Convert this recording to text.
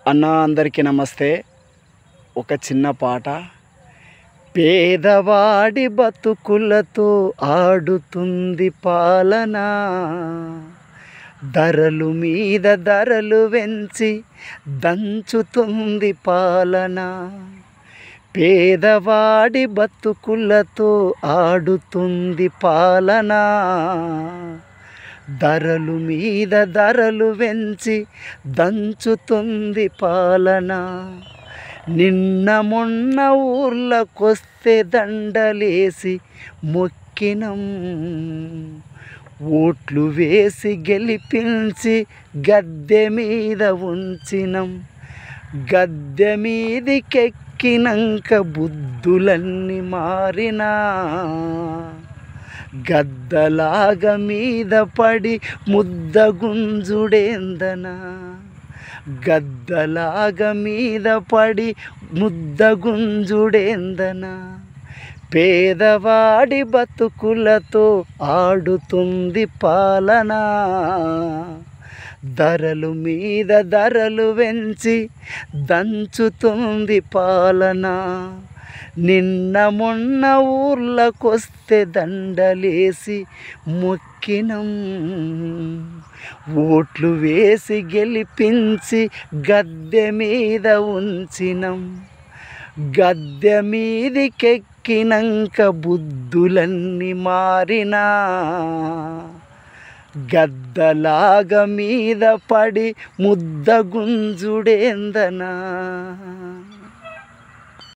అన్న అందరికీ నమస్తే. ఒక చిన్న పాట. పేదవాడి బతుకులతో ఆడుతుంది పాలన, ధరలు మీద ధరలు వెంచి దంచుతుంది పాలన. పేదవాడి బతుకులతో ఆడుతుంది పాలన, ధరలు మీద ధరలు వెంచి దంచుతుంది పాలన. నిన్న మొన్న ఊర్లకొస్తే దండలేసి మొక్కినం, ఓట్లు వేసి గెలిపించి గద్దె మీద ఉంచినం. గద్దె మీదికెక్కినంక బుద్ధులన్నీ మారినా, గద్దలాగా మీద పడి ముద్ద గుంజుడేందనా. గద్దలాగా మీద పడి ముద్ద గుంజుడేందనా. పేదవాడి బతుకులతో ఆడుతుంది పాలన, ధరలు మీద ధరలు వెంచి దంచుతుంది పాలన. నిన్న మొన్న ఊర్లకొస్తే దండలేసి మొక్కినం, ఓట్లు వేసి గెలిపించి గద్దె మీద ఉంచినం. గద్దె మీదికెక్కినంక బుద్ధులన్నీ మారినా, గద్దలాగా మీద పడి ముద్ద గుంజుడేందనా.